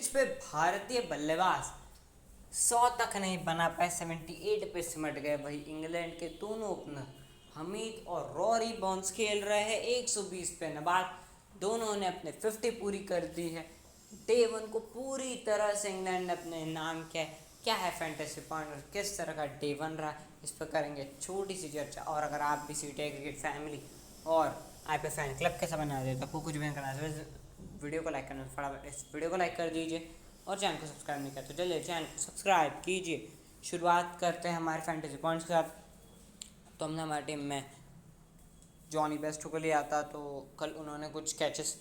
Pitch पे भारतीय बल्लेबाज 100 तक नहीं बना पाए, 78 पे सिमट गए। वही इंग्लैंड के दोनों ओपनर हमीद और रॉरी बॉन्स खेल रहे हैं 120 पे नबाद। दोनों ने अपने 50 पूरी कर दी है। डे वन को पूरी तरह से इंग्लैंड ने अपने नाम किया है। क्या है फैंटेसी पॉइंट और किस तरह का डे वन रहा, इस पर करेंगे छोटी सी चर्चा। और अगर आप भी सीटे क्रिकेट फैमिली और आप फैन क्लब कैसा बना देते आपको कुछ भी नहीं करना है, वीडियो को लाइक करना, फटाफट इस वीडियो को लाइक कर दीजिए और चैनल को सब्सक्राइब नहीं किया तो चलिए चैनल को सब्सक्राइब कीजिए। शुरुआत करते हैं हमारे फैंटेसी पॉइंट्स के साथ। तो हमने हमारी टीम में जॉनी बेस्टो को लिया था, तो कल उन्होंने कुछ कैचेस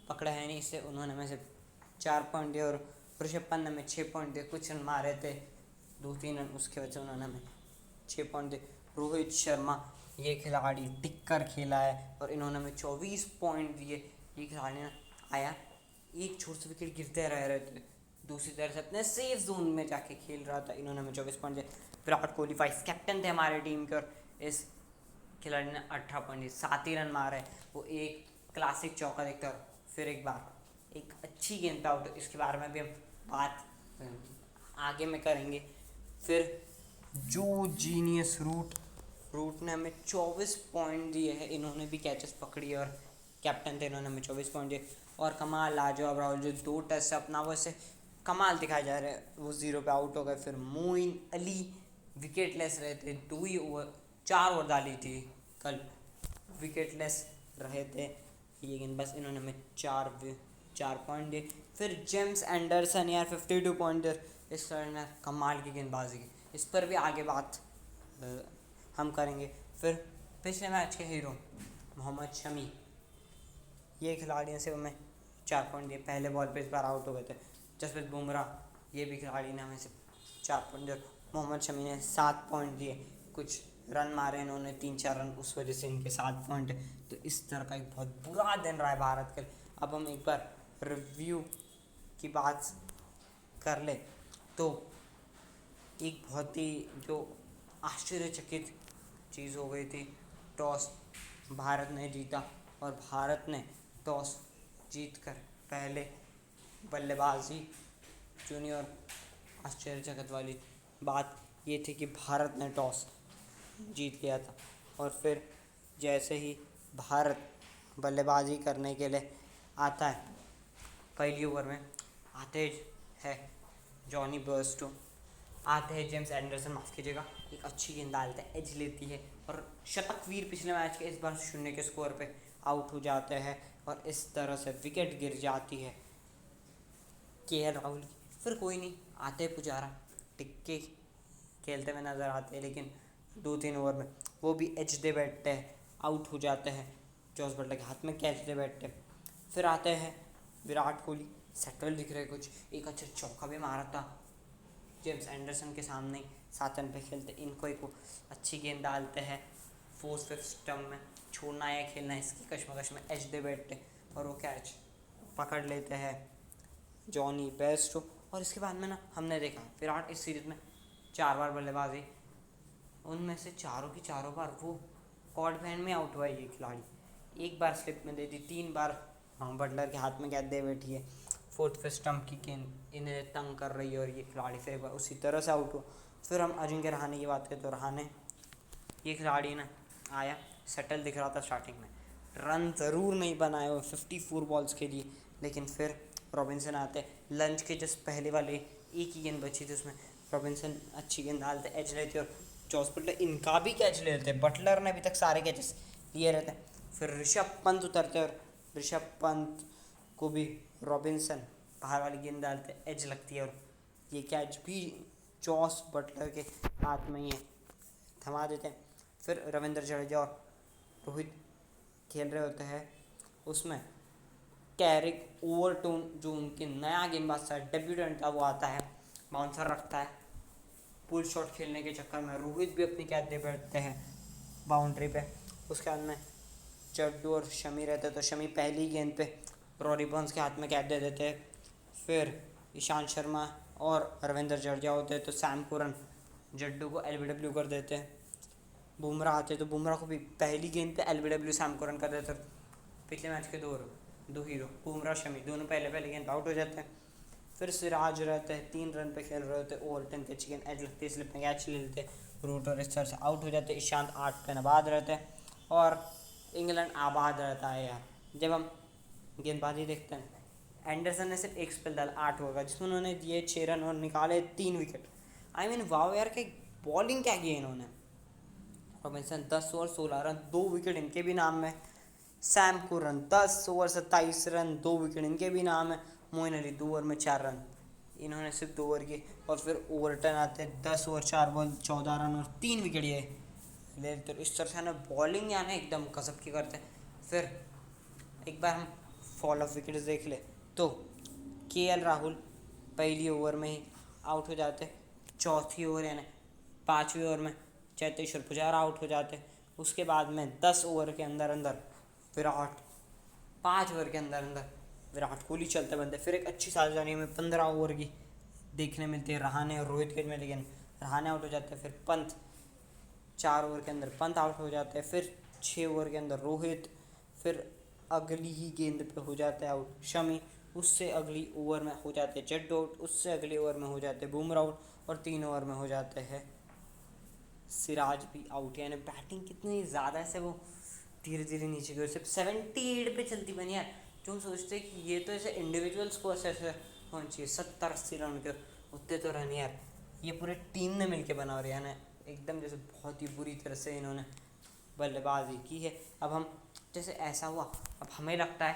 पकड़े हैं नहीं, इससे उन्होंने हमें से 4 पॉइंट दिए। और ऋषभ पंत ने हमें 6 पॉइंट दिए, कुछ रन मारे थे 2-3 रन, उसके वजह से उन्होंने हमें 6 पॉइंट दिए। रोहित शर्मा ये खिलाड़ी टिक कर खेला है और इन्होंने हमें 24 पॉइंट दिए। ये खिलाड़ी ने आया, एक छोर से विकेट गिरते रहे थे, दूसरी तरफ से अपने सेफ जोन में जाके खेल रहा था, इन्होंने हमें 24 पॉइंट दिए। विराट कोहली वाइस कैप्टन थे हमारे टीम के और इस खिलाड़ी ने 18 पॉइंट दिए, 7 ही रन मारे। वो एक क्लासिक चौका देखते और फिर एक बार एक अच्छी गेंद पे आउट, इसके बारे में भी हम बात आगे में करेंगे। फिर जो जीनियस रूट ने हमें 24 पॉइंट दिए हैं, इन्होंने भी कैचेस पकड़ी और कैप्टन थे, इन्होंने हमें 24 पॉइंट दिए। और कमाल लाजवाब राहुल जो 2 टेस्ट से अपना वो ऐसे कमाल दिखाया जा रहा है, वो 0 पे आउट हो गए। फिर मोइन अली विकेटलेस रहे थे, 4 ओवर डाली थी कल, विकेटलेस रहे थे ये गेंद, बस इन्होंने हमें 4 पॉइंट दिए। फिर जेम्स एंडरसन यार 52 पॉइंट दिए, इस ने कमाल की गेंदबाजी की, इस पर भी आगे बात हम करेंगे। फिर पिछले मैच के हीरो मोहम्मद शमी, ये खिलाड़ी ने सिर्फ हमें 4 पॉइंट दिए, पहले बॉल पे इस बार आउट हो गए थे। जसप्रीत बुमराह ये भी खिलाड़ी ने हमें सिर्फ 4 पॉइंट दिए। मोहम्मद शमी ने 7 पॉइंट दिए, कुछ रन मारे इन्होंने 3-4 रन, उस वजह से इनके 7 पॉइंट। तो इस तरह का एक बहुत बुरा दिन रहा है भारत के। अब हम एक बार रिव्यू की बात कर ले तो एक बहुत ही जो आश्चर्यचकित चीज़ हो गई थी, टॉस भारत ने जीता और भारत ने टॉस जीतकर पहले बल्लेबाजी चुनी। और आश्चर्यचकित वाली बात ये थी कि भारत ने टॉस जीत लिया था और फिर जैसे ही भारत बल्लेबाजी करने के लिए आता है, पहली ओवर में आते हैं जॉनी बेस्टो, आते हैं जेम्स एंडरसन, माफ़ कीजिएगा, एक अच्छी गेंद डालते हैं, एज लेती है और शतकवीर पिछले मैच के इस बार 0 के स्कोर पे आउट हो जाते हैं और इस तरह से विकेट गिर जाती है केएल राहुल की। फिर कोई नहीं, आते पुजारा टिक्के खेलते हुए नज़र आते हैं, लेकिन 2-3 ओवर में वो भी एच दे बैठते हैं, आउट हो जाते हैं, जॉस बटलर के हाथ में कैच दे बैठते हैं। फिर आते हैं विराट कोहली, सेटल दिख रहे कुछ, एक अच्छा चौका भी मारा था जेम्स एंडरसन के सामने, 7 रन पे खेलते, इनको एक अच्छी गेंद डालते हैं 4th-5th स्टंप में, छोड़ना है खेलना है, इसकी कश्मकश में एच दे बैठते और वो कैच पकड़ लेते हैं जॉनी बेस्टो। और इसके बाद में ना हमने देखा विराट इस सीरीज़ में 4 बार बल्लेबाजी, उनमें से चारों की चारों बार वो कॉर्ड बैंड में आउट हुआ है ये खिलाड़ी, एक बार स्लिप में दे दी, 3 बार बटलर के हाथ में गेंद दे बैठी है, 4th-5th स्टंप की गेंद इन्हें तंग कर रही है और ये खिलाड़ी फिर एक बार उसी तरह से आउट हुआ। फिर हम अजिंक्य रहाणे की बात करें तो रहाणे ये खिलाड़ी ना आया, सेटल दिख रहा था स्टार्टिंग में, रन ज़रूर नहीं बनाए और 54 बॉल्स के लिए, लेकिन फिर रॉबिन्सन आते, लंच के जस्ट पहले वाले एक ही गेंद बची थी, उसमें रॉबिन्सन अच्छी गेंद डालते, एच लेते और जॉस बटलर इनका भी कैच ले लेते, बटलर ने अभी तक सारे कैचेस लिए रहते। फिर ऋषभ पंत उतरते और ऋषभ पंत को भी रॉबिन्सन बाहर वाली गेंद डालते, एज लगती है और ये कैच भी जॉस बटलर के हाथ में ही है, थमा देते हैं। फिर रविंद्र जडेजा और रोहित खेल रहे होते हैं, उसमें कैरिक ओवरटोन जो उनके नया गेंदबाज था, डेब्यूटेंट था, वो आता है, बाउंसर रखता है, पुल शॉट खेलने के चक्कर में रोहित भी अपनी कैच दे बैठते हैं बाउंड्री पे। उसके बाद में जड्डू और शमी रहते तो शमी पहली गेंद पे रॉरी बर्न्स के हाथ में कैच दे देते। फिर ईशांत शर्मा और रविंद्र जडेजा होते तो सैम करन जड्डू को LBW कर देते। बुमराह आते तो बुमराह को भी पहली गेंद पे LBW सैम करन कर देते। पिछले मैच के दो हीरो बुमराह शमी दोनों पहले गेंद आउट हो जाते हैं। फिर सिराज रहते हैं 3 रन पे खेल रहे होते, ओवर 10 के चिकन एज लगती है स्लिप में कैच ले लेते, रूट और इस तरह से आउट हो जाते। ईशांत 8 पे नबाद रहते हैं और इंग्लैंड आबाद रहता है यार। जब हम गेंदबाजी देखते हैं, एंडरसन ने सिर्फ एक स्पेल डाला 8 ओवर का, जिसमें उन्होंने दिए 6 रन और निकाले 3 विकेट। आई मीन वाव यार, के बॉलिंग क्या की इन्होंने। रॉबिन्सन 10 ओवर 16 रन, 2 विकेट इनके भी नाम में। सैम कुरन 10 ओवर 27 रन, 2 विकेट इनके भी नाम है। मोइन अली 2 ओवर में 4 रन, इन्होंने सिर्फ 2 ओवर की। और फिर ओवरटन आते हैं 10 ओवर 4 बॉल 14 रन और 3 विकेट ये ले। तो इस तरह से ना बॉलिंग यानी एकदम गजब की करते हैं। फिर एक बार हम फॉल ऑफ विकेट्स देख ले तो केएल राहुल पहली ओवर में ही आउट हो जाते, चौथी ओवर यानी 5वीं ओवर में चेतेश्वर पुजारा आउट हो जाते। उसके बाद में 10 ओवर के अंदर अंदर विराट 5 ओवर के अंदर अंदर विराट कोहली चलते बनते। फिर एक अच्छी साझेदारी में 15 ओवर की देखने मिलती है रहाणे और रोहित के में, लेकिन रहाणे आउट हो जाते हैं। फिर पंत 4 ओवर के अंदर पंत आउट हो जाते हैं। फिर 6 ओवर के अंदर रोहित, फिर अगली ही गेंद पे हो जाता है आउट शमी, उससे अगली ओवर में हो जाते हैं जड्डू आउट, उससे अगली ओवर में हो जाते हैं बुमराह आउट और 3 ओवर में हो जाते हैं सिराज भी आउट। यानी बैटिंग कितनी ज़्यादा से वो धीरे धीरे नीचे की ओर सिर्फ 78 पे चलती बनी यार। जो हम सोचते हैं कि ये तो ऐसे इंडिविजुअल स्कोर से ऐसे होना चाहिए 70-80 रन के, उतने तो रन यार ये पूरे टीम ने मिलके बना रहे हैं एकदम, जैसे बहुत ही बुरी तरह से इन्होंने बल्लेबाजी की है। अब हम जैसे ऐसा हुआ, अब हमें लगता है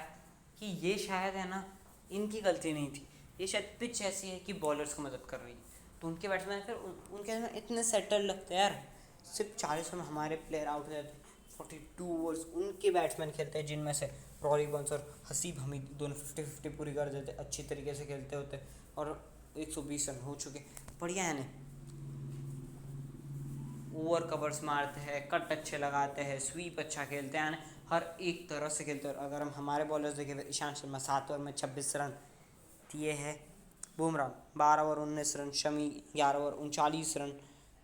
कि ये शायद है ना इनकी गलती नहीं थी, ये शायद पिच ऐसी है कि बॉलर्स को मदद कर रही है। तो उनके बैट्समैन फिर उनके ना इतने सेटल लगते हैं यार, सिर्फ 40 में हमारे प्लेयर आउट हो जाते हैं। 42 ओवर्स उनके बैट्समैन खेलते हैं, जिनमें से रॉरी बर्न्स और हसीब हमीद दोनों 50-50 पूरी कर देते, अच्छी तरीके से खेलते होते और 120 रन हो चुके। बढ़िया है ना, ओवर कवर्स मारते हैं, कट अच्छे लगाते हैं, स्वीप अच्छा खेलते हैं, हर एक तरह से खेलते हैं। और अगर हम हमारे बॉलर्स देखें, ईशांत शर्मा 7 ओवर में 26 रन दिए हैं, Bumrah 12 over 19 run, Shami 11 over 39 run,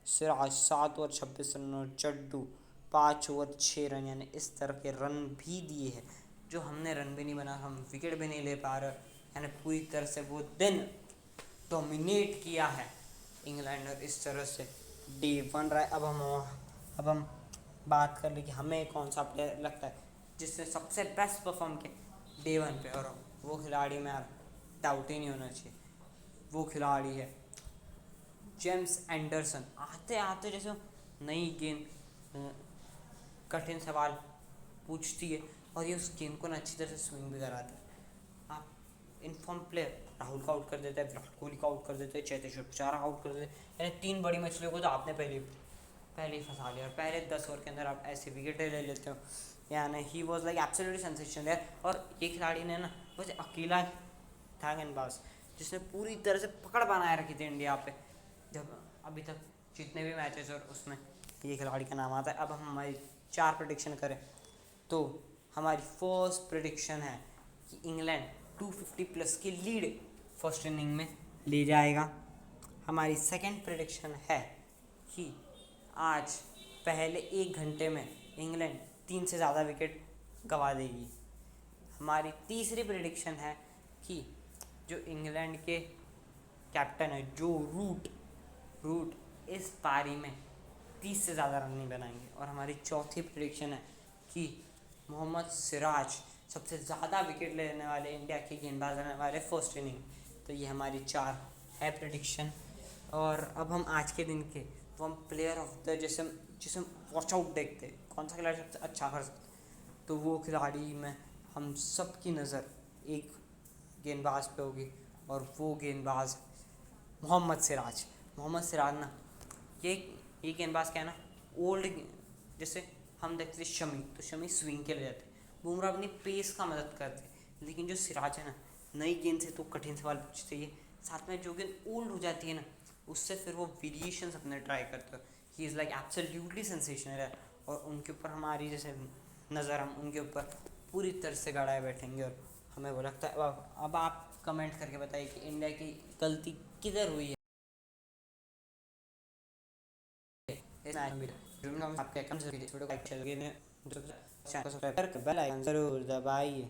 Siraj 7 over 26 run और चड्डू 5 ओवर 6 रन। यानी इस तरह के रन भी दिए हैं, जो हमने रन भी नहीं बना, हम विकेट भी नहीं ले पा रहे। यानी पूरी तरह से वो दिन डोमिनेट किया है इंग्लैंड, और इस तरह से डे 1 रहा है। अब हम बात कर ले कि हमें कौन सा प्लेयर लगता है जिसने सबसे बेस्ट परफॉर्म किया डे 1 पे, और वो खिलाड़ी में यार डाउट ही नहीं होना चाहिए, वो खिलाड़ी है जेम्स एंडरसन। आते आते जैसे नई गेंद कठिन सवाल पूछती है और ये उस गेंद को ना अच्छी तरह से स्विंग भी कराता है। आप इनफॉर्म प्लेयर राहुल को आउट कर देता है, विराट कोहली को आउट कर देते हैं, चेतेश्वर पुजारा आउट कर देते हैं। यानी 3 बड़ी मछलियों को तो आपने पहले ही फंसा लिया, और पहले 10 ओवर के अंदर आप ऐसे विकेट ले लेते हो। यानी he was like absolutely sensational यार। और ये खिलाड़ी ने ना वैसे अकेला था गेंदबाज जिसने पूरी तरह से पकड़ बनाए रखी थी इंडिया पे, जब अभी तक जितने भी मैचेस और उसमें ये खिलाड़ी का नाम आता है। अब हम हमारी 4 प्रेडिक्शन करें तो हमारी फर्स्ट प्रेडिक्शन है कि इंग्लैंड 250 प्लस की लीड फर्स्ट इनिंग में ले जाएगा। हमारी सेकंड प्रेडिक्शन है कि आज पहले 1 घंटे में इंग्लैंड 3 से ज़्यादा विकेट गंवा देगी। हमारी तीसरी प्रेडिक्शन है कि जो इंग्लैंड के कैप्टन है जो रूट इस पारी में 30 से ज़्यादा रन नहीं बनाएंगे। और हमारी चौथी प्रेडिक्शन है कि मोहम्मद सिराज सबसे ज़्यादा विकेट लेने वाले इंडिया के गेंदबाज रहने वाले फर्स्ट इनिंग। तो ये हमारी 4 है प्रेडिक्शन। और अब हम आज के दिन के वो हम प्लेयर ऑफ द जिसे वॉच आउट देखते हैं, कौन सा खिलाड़ी सबसे अच्छा कर सकता है, तो वो खिलाड़ी में हम सब की नज़र एक गेंदबाज पे होगी और वो गेंदबाज मोहम्मद सिराज ना ये गेंदबाज क्या है ना, ओल्ड जैसे हम देखते शमी, तो शमी स्विंग के ले जाते, बुमराह अपनी पेस का मदद करते, लेकिन जो सिराज है ना नई गेंद से तो कठिन सवाल पूछते ही, साथ में जो गेंद ओल्ड हो जाती है ना उससे फिर वो वेरिएशंस अपने ट्राई करते हो। He is like absolutely sensational है, और उनके ऊपर हमारी जैसे नज़र हम उनके ऊपर पूरी तरह से गड़ाए बैठेंगे और हमें वो लगता है। अब आप कमेंट करके बताइए कि इंडिया की गलती किधर हुई है इस मैच में। आपके वीडियो को लाइक शेयर करें, बेल आइकन जरूर दबाइए।